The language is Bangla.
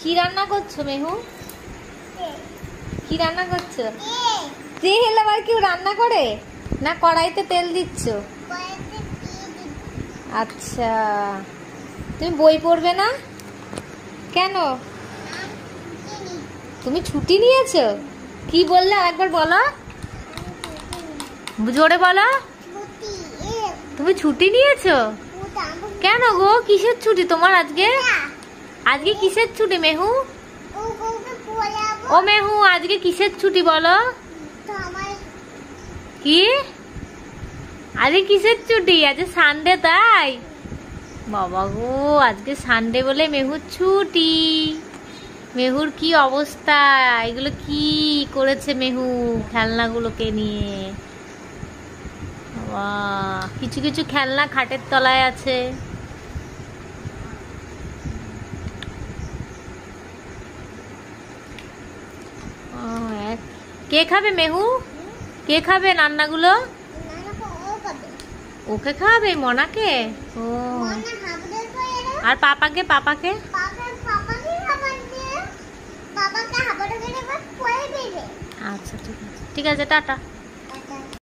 কি রান্না করছো মেহু? কি রান্না করছো? তেল আবার কেউ রান্না করে না? কড়াইতে তেল দিচ্ছ? আচ্ছা, তুমি বই পড়বে না কেন? তুমি ছুটি নিয়েছো? কি বললে আরেকবার বলো, জোরে বলো। তুমি ছুটি নিয়েছো? কেন গো, কিসের ছুটি তোমার আজকে? আজকে কিসের ছুটি মেহু? ও মেহু, আজকে কিসের ছুটি বলো? কি আজকে কিসের ছুটি? আজকে সানডে তাই? বাবা গো, আজকে সানডে বলে মেহুর ছুটি। মেহুর কি অবস্থা, এগুলো কি করেছে মেহু খেলনাগুলোকে নিয়ে? বাবা, কিছু কিছু খেলনা খাটের তলায় আছে। কে খাবে মেহু? কে খাবে রান্নাগুলো? ওকে খাবে, মনাকে? ও, আর পাপাকে? পাপাকে আচ্ছা, ঠিক আছে, ঠিক আছে, টাটা।